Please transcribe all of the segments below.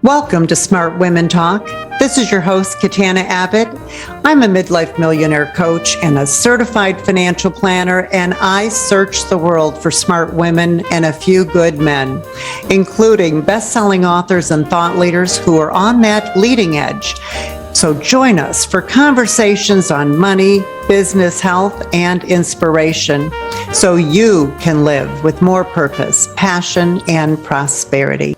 Welcome to Smart Women Talk. This is your host, Katana Abbott. I'm a midlife millionaire coach and a certified financial planner, and I search the world for smart women and a few good men, including best-selling authors and thought leaders who are on that leading edge. So join us for conversations on money, business, health, and inspiration so you can live with more purpose, passion, and prosperity.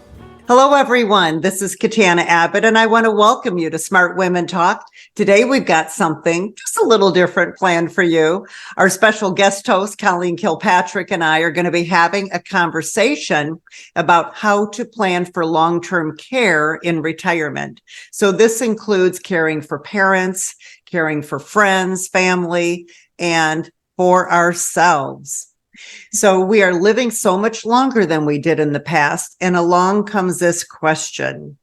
Hello, everyone. This is Katana Abbott, and I want to welcome you to Smart Women Talk. Today, we've got something just a little different planned for you. Our special guest host, Colleen Kilpatrick, and I are going to be having a conversation about how to plan for long-term care in retirement. So this includes caring for parents, caring for friends, family, and for ourselves. So we are living so much longer than we did in the past, and along comes this question: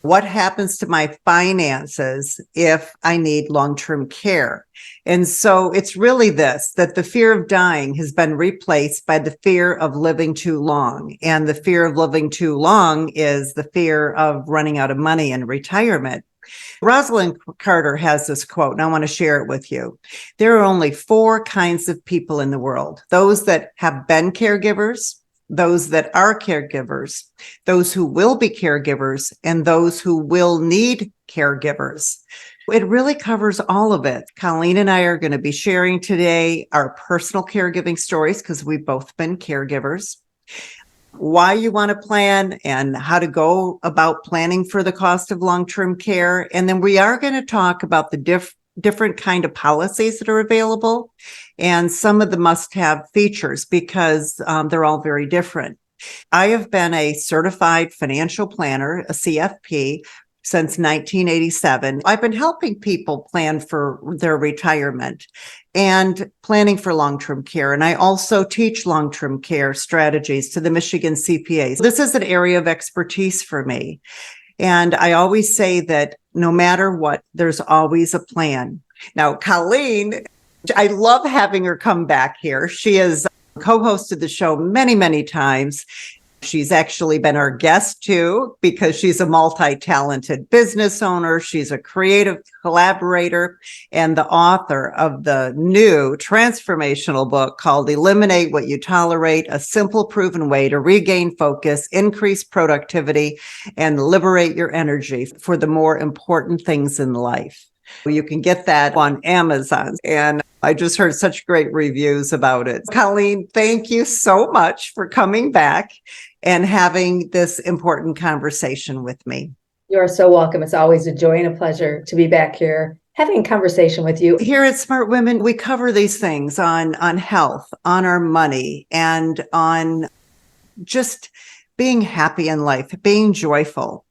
what happens to my finances if I need long-term care? And so it's really this, that the fear of dying has been replaced by the fear of living too long. And the fear of living too long is the fear of running out of money in retirement. Rosalind Carter has this quote, and I want to share it with you. There are only four kinds of people in the world: those that have been caregivers, those that are caregivers, those who will be caregivers, and those who will need caregivers. It really covers all of it. Colleen and I are going to be sharing today our personal caregiving stories because we've both been caregivers, why you want to plan and how to go about planning for the cost of long-term care. And then we are going to talk about the different kind of policies that are available and some of the must-have features because they're all very different. I have been a certified financial planner, a CFP, since 1987. I've been helping people plan for their retirement and planning for long-term care. And I also teach long-term care strategies to the Michigan CPAs. This is an area of expertise for me. And I always say that no matter what, there's always a plan. Now, Colleen, I love having her come back here. She has co-hosted the show many, many times. She's actually been our guest too, because she's a multi-talented business owner. She's a creative collaborator and the author of the new transformational book called Eliminate What You Tolerate: A Simple Proven Way to Regain Focus, Increase Productivity, and Liberate Your Energy for the More Important Things in Life. You can get that on Amazon, and I just heard such great reviews about it. Colleen, thank you so much for coming back and having this important conversation with me. You're so welcome. It's always a joy and a pleasure to be back here having a conversation with you. Here at Smart Women, we cover these things on health, on our money, and on just being happy in life, being joyful.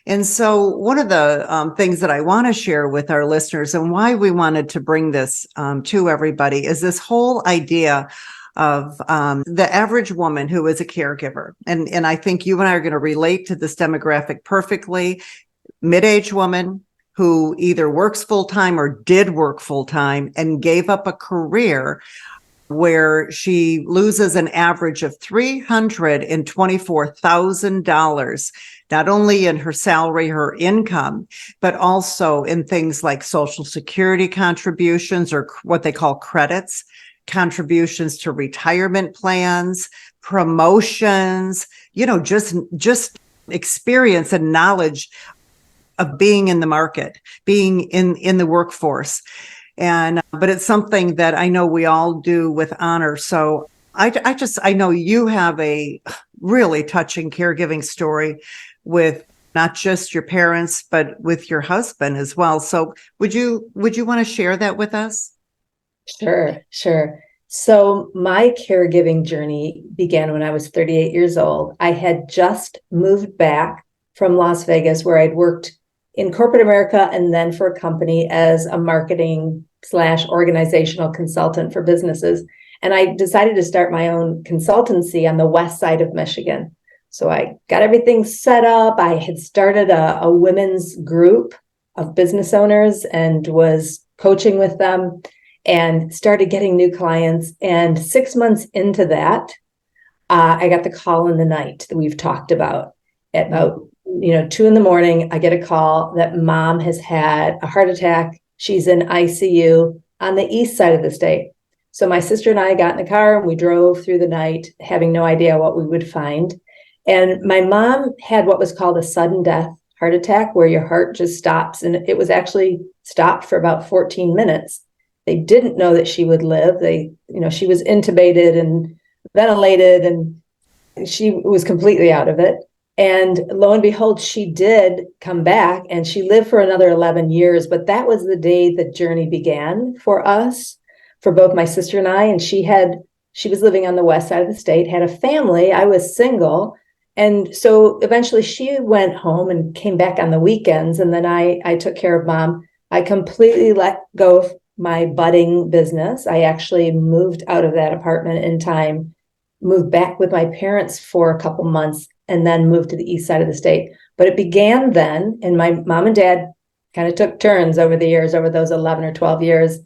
And so one of the things that I want to share with our listeners and why we wanted to bring this to everybody is this whole idea of the average woman who is a caregiver. And I think you and I are going to relate to this demographic perfectly. Mid-age woman who either works full-time or did work full-time and gave up a career where she loses an average of $324,000, not only in her salary, her income, but also in things like Social Security contributions, or what they call credits, contributions to retirement plans, promotions, just experience and knowledge of being in the market, being in the workforce. But it's something that I know we all do with honor. So I know you have a really touching caregiving story with not just your parents, but with your husband as well. So would you want to share that with us? Sure. So my caregiving journey began when I was 38 years old. I had just moved back from Las Vegas, where I'd worked in corporate America and then for a company as a marketing / organizational consultant for businesses. And I decided to start my own consultancy on the west side of Michigan. So I got everything set up. I had started a women's group of business owners and was coaching with them and started getting new clients. And 6 months into that, I got the call in the night that we've talked about 2 a.m, I get a call that mom has had a heart attack. She's in ICU on the east side of the state. So my sister and I got in the car and we drove through the night, having no idea what we would find. And my mom had what was called a sudden death heart attack, where your heart just stops. And it was actually stopped for about 14 minutes. They didn't know that she would live. She was intubated and ventilated, and she was completely out of it. And lo and behold, she did come back and she lived for another 11 years. But that was the day the journey began for us, for both my sister and I. And she was living on the west side of the state, had a family. I was single. And so eventually she went home and came back on the weekends. And then I took care of mom. I completely let go of my budding business. I actually moved out of that apartment in time, moved back with my parents for a couple months, and then moved to the east side of the state. But it began then, and my mom and dad kind of took turns over the years, over those 11 or 12 years.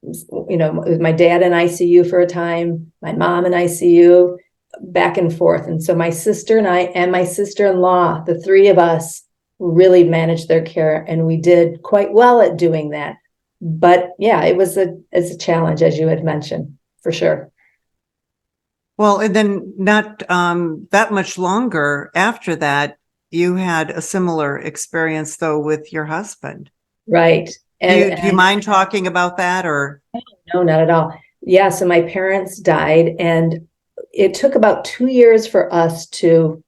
With my dad in ICU for a time, my mom in ICU, back and forth. And so my sister and I and my sister-in-law, the three of us, really managed their care, and we did quite well at doing that. But yeah, it's a challenge, as you had mentioned, for sure. Well, and then not that much longer after that, you had a similar experience, though, with your husband. Right. Do you mind talking about that, or? No, not at all. Yeah. So my parents died, and it took about 2 years for us to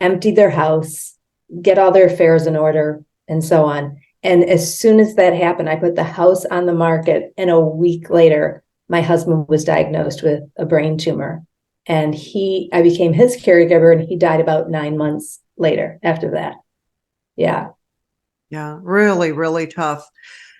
empty their house, get all their affairs in order, and so on. And as soon as that happened, I put the house on the market, and a week later, my husband was diagnosed with a brain tumor. And I became his caregiver, and he died about 9 months later after that. Yeah. Yeah, really, really tough.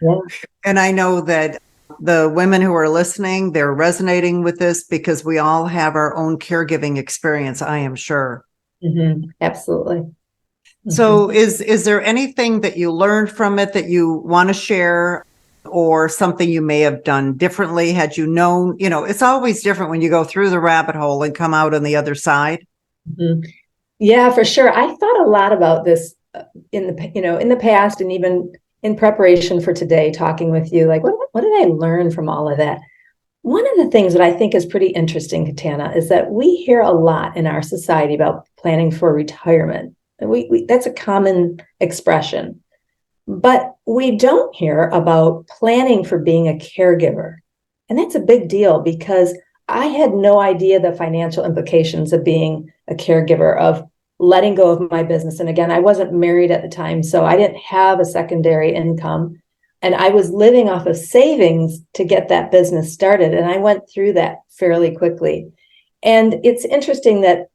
Yeah. And I know that the women who are listening, they're resonating with this because we all have our own caregiving experience, I am sure. Mm-hmm. Absolutely. Mm-hmm. So is there anything that you learned from it that you want to share, or something you may have done differently had you known? It's always different when you go through the rabbit hole and come out on the other side. Mm-hmm. Yeah, for sure. I thought a lot about this in the past, and even in preparation for today, talking with you, like, what did I learn from all of that? One of the things that I think is pretty interesting, Katana, is that we hear a lot in our society about planning for retirement. That's a common expression, but we don't hear about planning for being a caregiver. And that's a big deal, because I had no idea the financial implications of being a caregiver, of letting go of my business. And again, I wasn't married at the time, so I didn't have a secondary income. And I was living off of savings to get that business started. And I went through that fairly quickly. And it's interesting that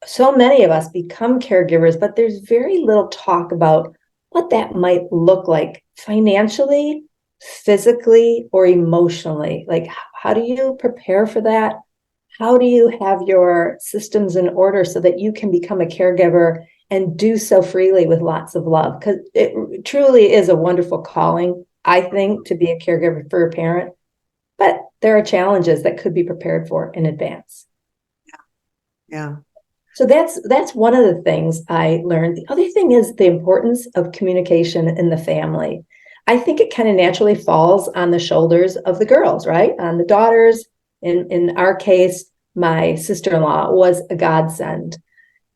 so many of us become caregivers, but there's very little talk about what that might look like financially, physically, or emotionally. Like, how do you prepare for that? How do you have your systems in order so that you can become a caregiver and do so freely with lots of love? Because it truly is a wonderful calling, I think, to be a caregiver for a parent. But there are challenges that could be prepared for in advance. Yeah. So that's one of the things I learned. The other thing is the importance of communication in the family. I think it kind of naturally falls on the shoulders of the girls, right? On the daughters. In our case, my sister-in-law was a godsend.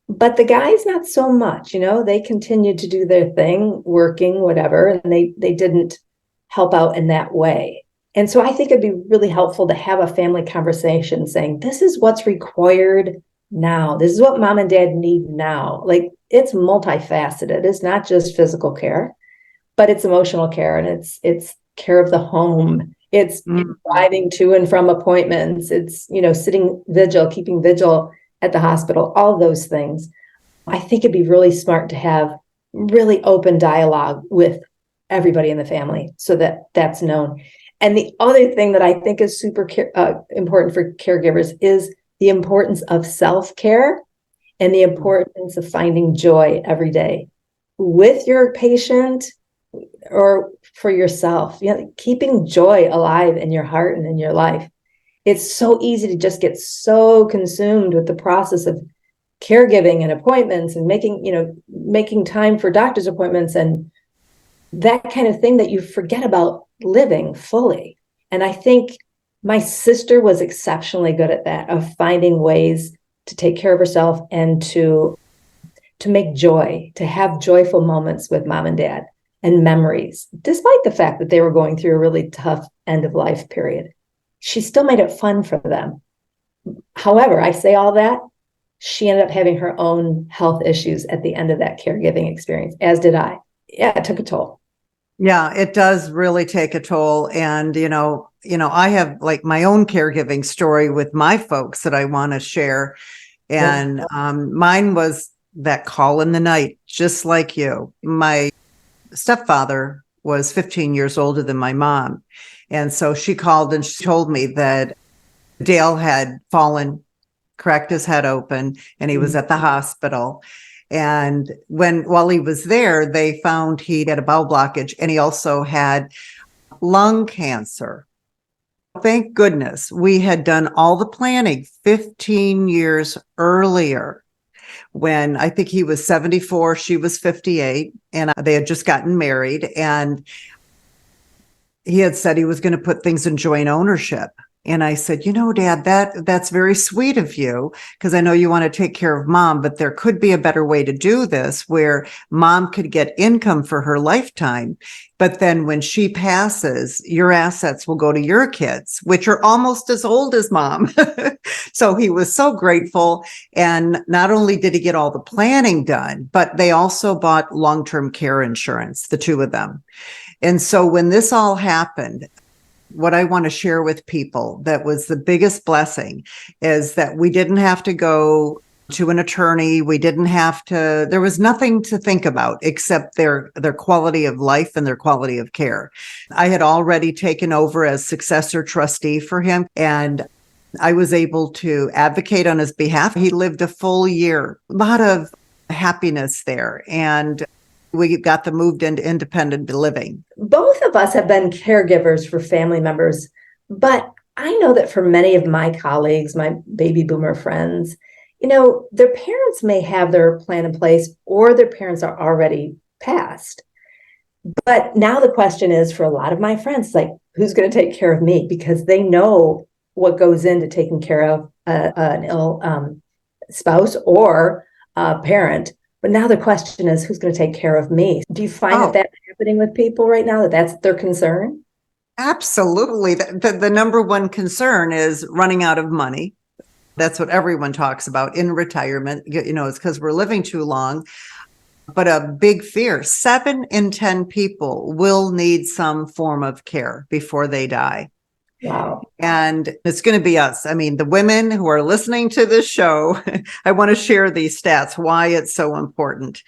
But the guys, not so much. They continued to do their thing, working, whatever, and they didn't help out in that way. And so I think it'd be really helpful to have a family conversation saying, this is what's required now. This is what mom and dad need now. Like, it's multifaceted. It's not just physical care, but it's emotional care, and it's care of the home. It's driving to and from appointments. It's, sitting vigil, keeping vigil at the hospital, all those things. I think it'd be really smart to have really open dialogue with everybody in the family so that that's known. And the other thing that I think is super important for caregivers is the importance of self-care and the importance of finding joy every day with your patient or for yourself. Keeping joy alive in your heart and in your life. It's so easy to just get so consumed with the process of caregiving and appointments and making time for doctor's appointments and that kind of thing, that you forget about living fully. And I think my sister was exceptionally good at that, of finding ways to take care of herself and to make joy, to have joyful moments with mom and dad and memories, despite the fact that they were going through a really tough end of life period. She still made it fun for them. However, I say all that, she ended up having her own health issues at the end of that caregiving experience, as did I. Yeah, it took a toll. Yeah, it does really take a toll. And, I have like my own caregiving story with my folks that I want to share. And mine was that call in the night, just like you. My stepfather was 15 years older than my mom. And so she called and she told me that Dale had fallen, cracked his head open, and he was at the hospital. And while he was there, they found he had a bowel blockage and he also had lung cancer. Thank goodness we had done all the planning 15 years earlier, when I think he was 74, she was 58, and they had just gotten married. And he had said he was going to put things in joint ownership. And I said, Dad, that's very sweet of you, because I know you want to take care of mom, but there could be a better way to do this where mom could get income for her lifetime. But then when she passes, your assets will go to your kids, which are almost as old as mom. So he was so grateful. And not only did he get all the planning done, but they also bought long-term care insurance, the two of them. And so when this all happened, what I want to share with people that was the biggest blessing is that we didn't have to go to an attorney. We didn't have to, there was nothing to think about except their quality of life and their quality of care. I had already taken over as successor trustee for him, and I was able to advocate on his behalf. He lived a full year, a lot of happiness there. And we got them moved into independent living. Both of us have been caregivers for family members, but I know that for many of my colleagues, my baby boomer friends, their parents may have their plan in place or their parents are already passed. But now the question is, for a lot of my friends, like, who's going to take care of me? Because they know what goes into taking care of an ill spouse or a parent. But now the question is, who's going to take care of me? Do you find that that's happening with people right now, that that's their concern? Absolutely. The number one concern is running out of money. That's what everyone talks about in retirement. It's because we're living too long. But a big fear, 7 in 10 people will need some form of care before they die. Wow. And it's going to be us. I mean, the women who are listening to this show, I want to share these stats, why it's so important.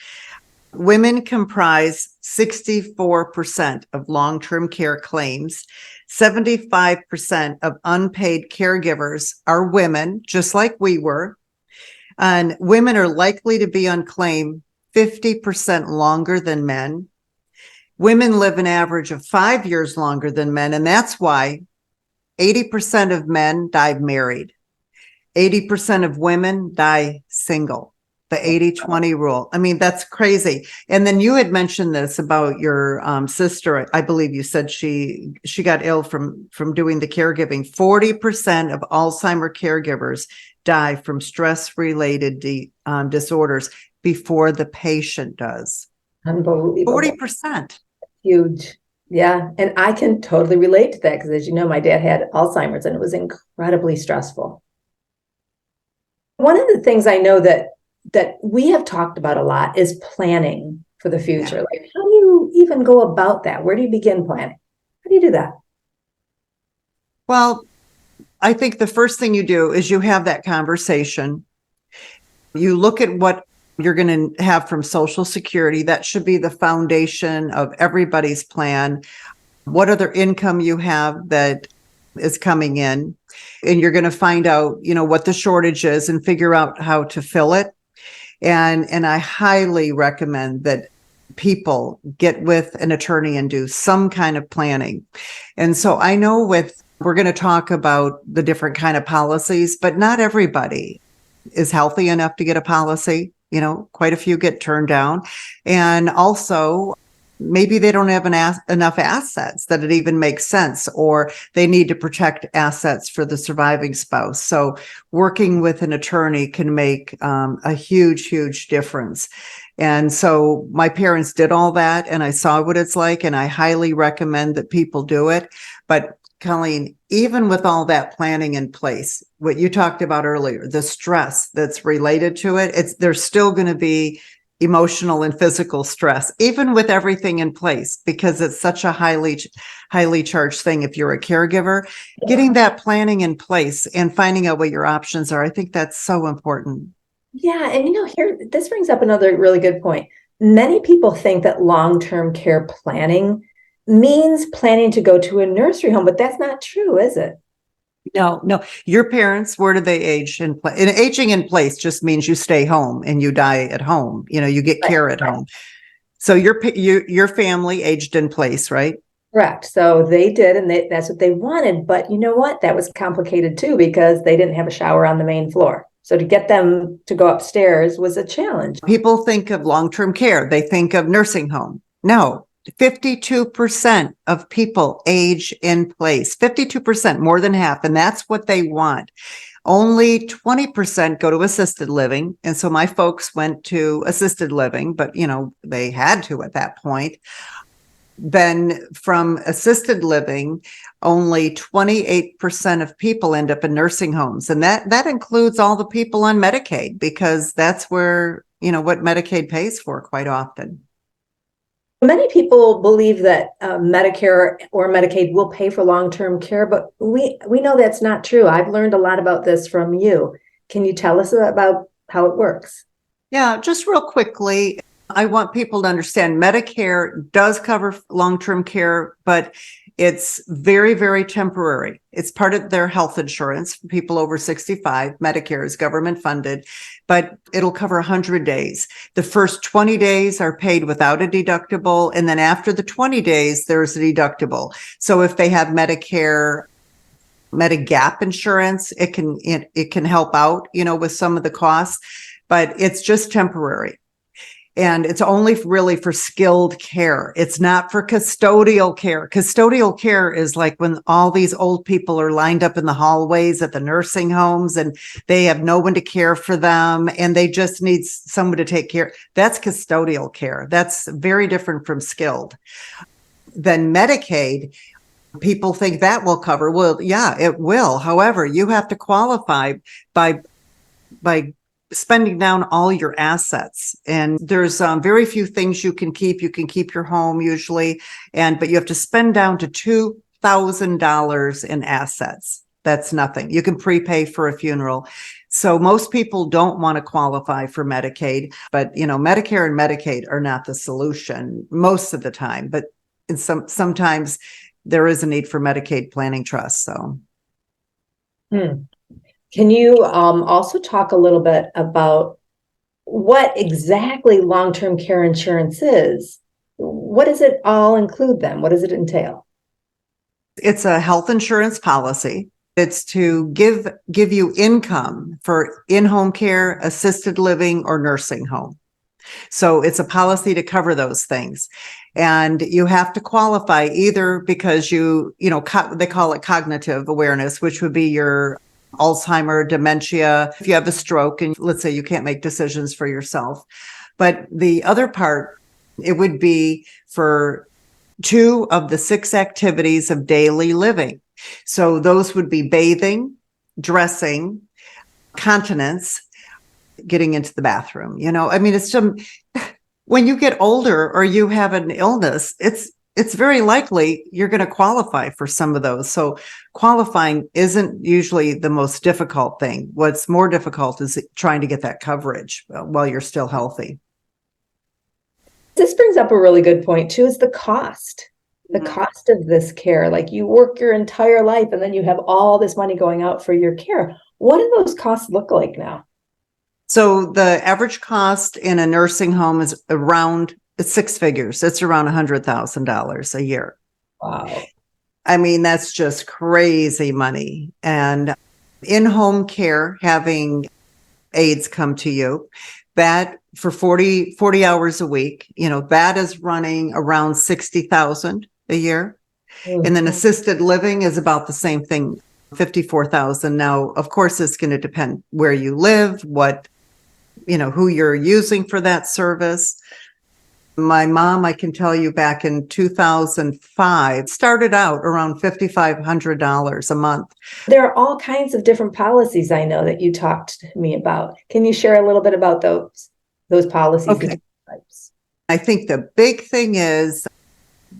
Women comprise 64% of long-term care claims. 75% of unpaid caregivers are women, just like we were. And women are likely to be on claim 50% longer than men. Women live an average of 5 years longer than men, and that's why 80% of men die married. 80% of women die single. The 80-20 rule. I mean, that's crazy. And then you had mentioned this about your sister. I believe you said she got ill from doing the caregiving. 40% of Alzheimer's caregivers die from stress-related disorders before the patient does. Unbelievable. 40%. Huge. Yeah. And I can totally relate to that because, as you know, my dad had Alzheimer's and it was incredibly stressful. One of the things I know that we have talked about a lot is planning for the future. Yeah. Like, how do you even go about that? Where do you begin planning? How do you do that? Well, I think the first thing you do is you have that conversation. You look at what you're going to have from Social Security. That should be the foundation of everybody's plan. What other income you have that is coming in, and you're going to find out, what the shortage is and figure out how to fill it. And I highly recommend that people get with an attorney and do some kind of planning. And so I know we're going to talk about the different kind of policies, but not everybody is healthy enough to get a policy. Quite a few get turned down. And also, maybe they don't have enough assets that it even makes sense, or they need to protect assets for the surviving spouse. So working with an attorney can make a huge, huge difference. And so my parents did all that, and I saw what it's like, and I highly recommend that people do it. But Colleen, even with all that planning in place, what you talked about earlier, the stress that's related to it, there's still going to be emotional and physical stress, even with everything in place, because it's such a highly charged thing. If you're a caregiver, getting that planning in place and finding out what your options are, I think that's so important. Yeah. And here, this brings up another really good point. Many people think that long-term care planning means planning to go to a nursery home, but that's not true, is it? No. Your parents, where did they age in place? And aging in place just means you stay home and you die at home. You get care at home. So your family aged in place, right? Correct. So they did, and that's what they wanted. But you know what? That was complicated too, because they didn't have a shower on the main floor. So to get them to go upstairs was a challenge. People think of long-term care. They think of nursing home. No, 52% of people age in place, 52%, more than half. And that's what they want. Only 20% go to assisted living. And so my folks went to assisted living, but they had to at that point. Then from assisted living, only 28% of people end up in nursing homes. And that includes all the people on Medicaid, because that's where, what Medicaid pays for quite often. Many people believe that Medicare or Medicaid will pay for long-term care, but we know that's not true. I've learned a lot about this from you. Can you tell us about how it works? Yeah, just real quickly, I want people to understand Medicare does cover long-term care, but it's very, very temporary. It's part of their health insurance for people over 65. Medicare is government funded, but it'll cover 100 days. The first 20 days are paid without a deductible. And then after the 20 days, there's a deductible. So if they have Medicare, Medigap insurance, it can help out, with some of the costs, but it's just temporary. And it's only really for skilled care. It's not for custodial care. Custodial care is like when all these old people are lined up in the hallways at the nursing homes and they have no one to care for them and they just need someone to take care. That's custodial care. That's very different from skilled. Then Medicaid, people think that will cover. Well, yeah, it will. However, you have to qualify by spending down all your assets. And there's very few things you can keep. You can keep your home usually, but you have to spend down to $2,000 in assets. That's nothing. You can prepay for a funeral. So most people don't want to qualify for Medicaid, but Medicare and Medicaid are not the solution most of the time. But sometimes there is a need for Medicaid planning trusts. So. Can you also talk a little bit about what exactly long-term care insurance is? What does it all include then? What does it entail? It's a health insurance policy. It's to give you income for in-home care, assisted living, or nursing home. So it's a policy to cover those things. And you have to qualify either because they call it cognitive awareness, which would be your Alzheimer, dementia, if you have a stroke and let's say you can't make decisions for yourself. But the other part, it would be for 2 of the 6 activities of daily living. So those would be bathing, dressing, continence, getting into the bathroom. It's when you get older or you have an illness, it's very likely you're going to qualify for some of those. So qualifying isn't usually the most difficult thing. What's more difficult is trying to get that coverage while you're still healthy. This brings up a really good point too, is the cost. The cost of this care. Like you work your entire life and then you have all this money going out for your care. What do those costs look like now? So the average cost in a nursing home is around 6 figures. It's around $100,000 a year. Wow. That's just crazy money. And in-home care, having aides come to you. That for 40 hours a week, that is running around 60,000 a year. And then assisted living is about the same thing, 54,000. Now, of course, it's going to depend where you live, who you're using for that service. My mom, I can tell you, back in 2005, started out around $5,500 a month. There are all kinds of different policies I know that you talked to me about. Can you share a little bit about those policies? Okay. Types? I think the big thing is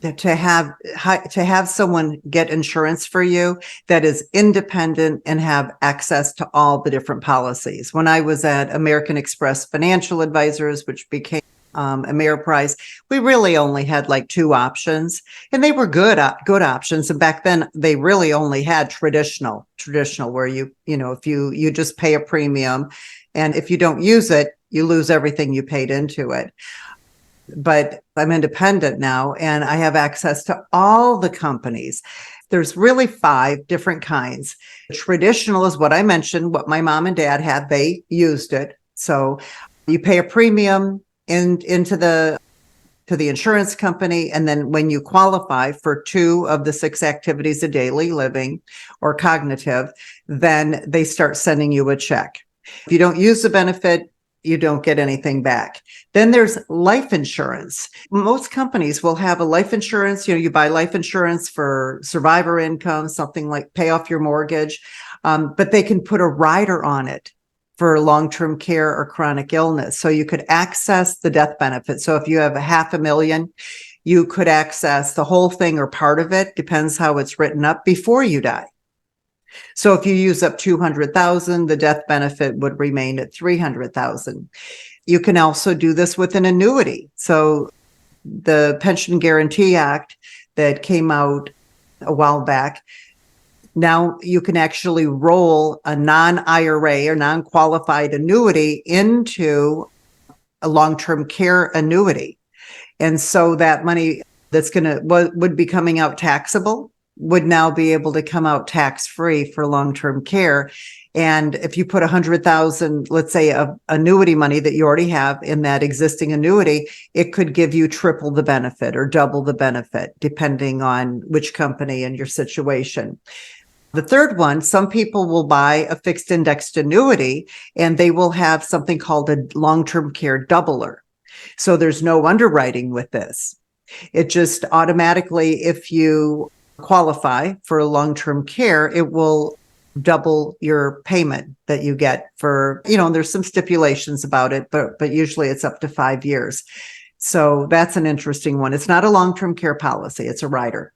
that to have someone get insurance for you that is independent and have access to all the different policies. When I was at American Express Financial Advisors, which became Ameriprise, we really only had like two options, and they were good options. And back then they really only had traditional where if you just pay a premium, and if you don't use it, you lose everything you paid into it. But I'm independent now, and I have access to all the companies. There's really 5 different kinds. Traditional is what I mentioned, what my mom and dad had. They used it. So you pay a premium into the insurance company, and then when you qualify for 2 of the 6 activities of daily living or cognitive, then they start sending you a check. If you don't use the benefit, you don't get anything back. Then there's life insurance. Most companies will have a life insurance. You buy life insurance for survivor income, something like pay off your mortgage, but they can put a rider on it for long-term care or chronic illness. So you could access the death benefit. So if you have $500,000, you could access the whole thing or part of it, depends how it's written up, before you die. So if you use up 200,000, the death benefit would remain at 300,000. You can also do this with an annuity. So the Pension Guarantee Act that came out a while back, now you can actually roll a non-IRA or non-qualified annuity into a long-term care annuity. And so that money that's would be coming out taxable would now be able to come out tax-free for long-term care. And if you put 100,000, let's say, of annuity money that you already have in that existing annuity, it could give you triple the benefit or double the benefit, depending on which company and your situation. The third one, some people will buy a fixed indexed annuity, and they will have something called a long-term care doubler. So there's no underwriting with this. It just automatically, if you qualify for long-term care, it will double your payment that you get for, there's some stipulations about it, but usually it's up to 5 years. So that's an interesting one. It's not a long-term care policy, it's a rider.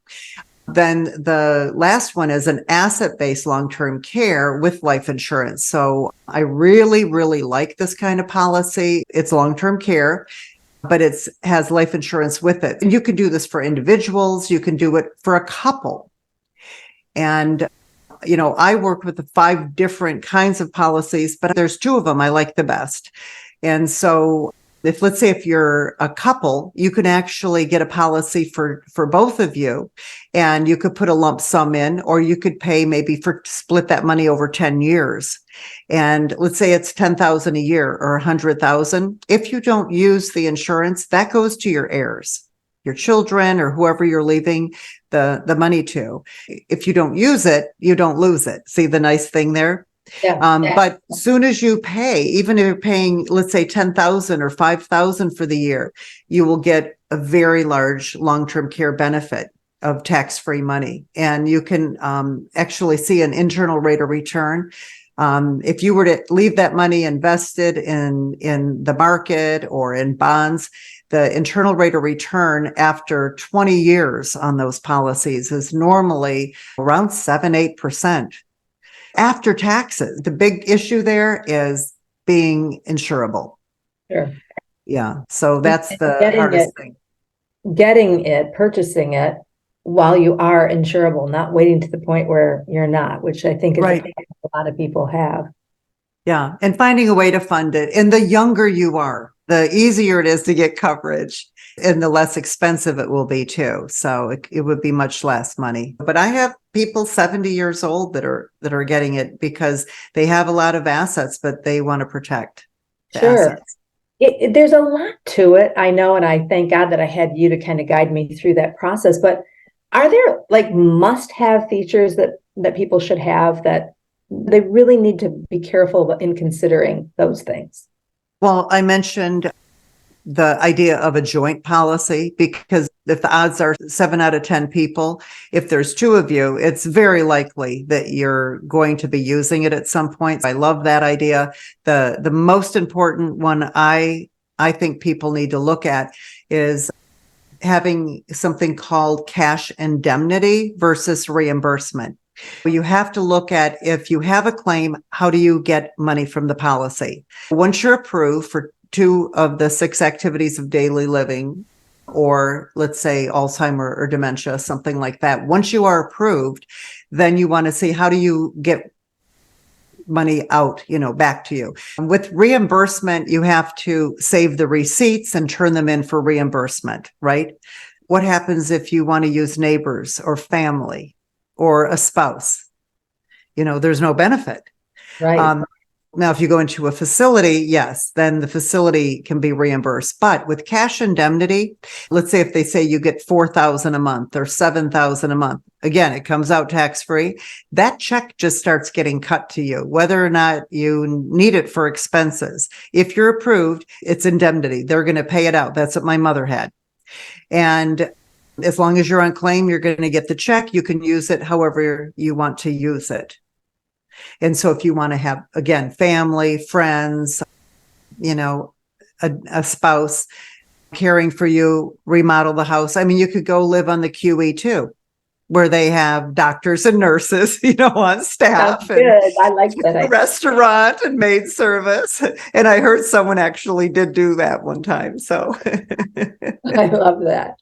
Then the last one is an asset-based long-term care with life insurance. So I really, really like this kind of policy. It's long-term care, but it has life insurance with it. And you can do this for individuals. You can do it for a couple. And, I work with the 5 different kinds of policies, but there's 2 of them I like the best. And so let's say if you're a couple, you can actually get a policy for both of you, and you could put a lump sum in, or you could pay maybe split that money over 10 years. And let's say it's 10,000 a year or 100,000. If you don't use the insurance, that goes to your heirs, your children, or whoever you're leaving the money to. If you don't use it, you don't lose it. See the nice thing there? Yeah. But as soon as you pay, even if you're paying, let's say 10,000 or 5,000 for the year, you will get a very large long-term care benefit of tax-free money. And you can actually see an internal rate of return. If you were to leave that money invested in the market or in bonds, the internal rate of return after 20 years on those policies is normally around 7-8%. After taxes, the big issue there is being insurable. Sure. Yeah. So that's the hardest thing. Purchasing it while you are insurable, not waiting to the point where you're not, which I think is right. A lot of people have. Yeah. And finding a way to fund it. And the younger you are, the easier it is to get coverage and the less expensive it will be too. So it would be much less money. But I have people 70 years old that are getting it because they have a lot of assets, but they want to protect the assets. There's a lot to it, I know, and I thank God that I had you to kind of guide me through that process. But are there like must-have features that people should have that they really need to be careful in considering those things? Well, I mentioned the idea of a joint policy, because if the odds are 7 out of 10 people, if there's 2 of you, it's very likely that you're going to be using it at some point. I love that idea. The most important one I think people need to look at is having something called cash indemnity versus reimbursement. You have to look at, if you have a claim, how do you get money from the policy? Once you're approved for 2 of the 6 activities of daily living, or let's say Alzheimer or dementia, something like that. Once you are approved, then you want to see, how do you get money out, back to you? With reimbursement, you have to save the receipts and turn them in for reimbursement, right? What happens if you want to use neighbors or family or a spouse? There's no benefit. Right. Now, if you go into a facility, yes, then the facility can be reimbursed. But with cash indemnity, let's say if they say you get $4,000 a month or $7,000 a month, again, it comes out tax-free. That check just starts getting cut to you, whether or not you need it for expenses. If you're approved, it's indemnity. They're going to pay it out. That's what my mother had. And as long as you're on claim, you're going to get the check. You can use it however you want to use it. And so if you want to have, again, family, friends, a spouse caring for you, remodel the house. I mean, you could go live on the QE too, where they have doctors and nurses, on staff. Sounds good. I like that. Restaurant and maid service. And I heard someone actually did do that one time. So I love that.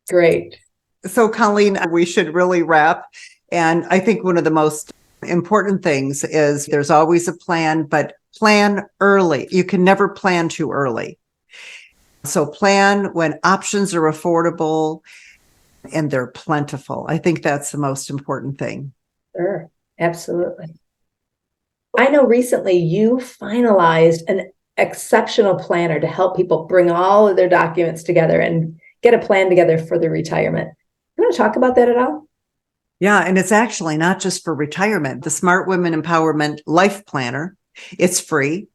Great. So Colleen, we should really wrap. And I think one of the most important things is there's always a plan, but plan early. You can never plan too early. So plan when options are affordable and they're plentiful. I think that's the most important thing. Sure, absolutely. I know recently you finalized an exceptional planner to help people bring all of their documents together and get a plan together for their retirement. You want to talk about that at all? Yeah, and it's actually not just for retirement. The Smart Women Empowerment Life Planner, it's free.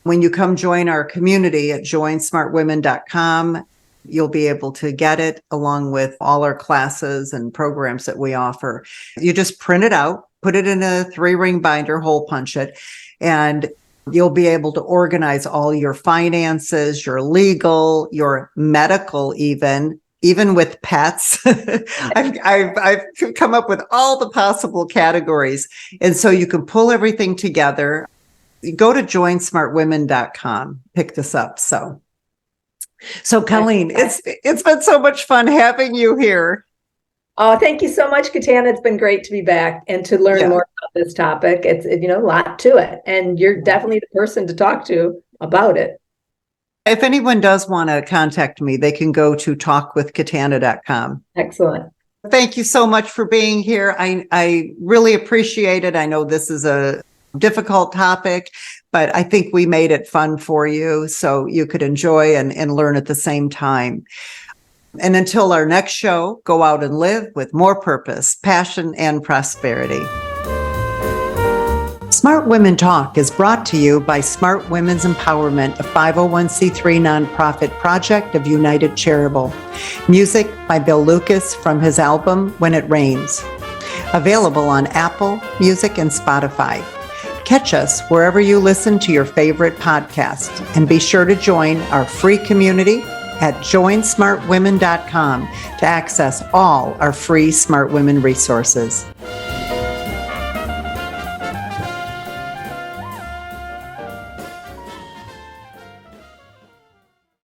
When you come join our community at joinsmartwomen.com, you'll be able to get it along with all our classes and programs that we offer. You just print it out, put it in a 3-ring binder, hole punch it, and you'll be able to organize all your finances, your legal, your medical, even with pets. I've come up with all the possible categories. And so you can pull everything together. Go to joinsmartwomen.com, pick this up. So Colleen, it's been so much fun having you here. Oh, thank you so much, Katana. It's been great to be back and to learn more about this topic. It's, a lot to it. And you're definitely the person to talk to about it. If anyone does want to contact me, they can go to talkwithkatana.com. Excellent. Thank you so much for being here. I really appreciate it. I know this is a difficult topic, but I think we made it fun for you so you could enjoy and learn at the same time. And until our next show, go out and live with more purpose, passion, and prosperity. Smart Women Talk is brought to you by Smart Women's Empowerment, a 501c3 nonprofit project of United Charitable. Music by Bill Lucas from his album When It Rains. Available on Apple Music and Spotify. Catch us wherever you listen to your favorite podcast, and be sure to join our free community at joinsmartwomen.com to access all our free Smart Women resources.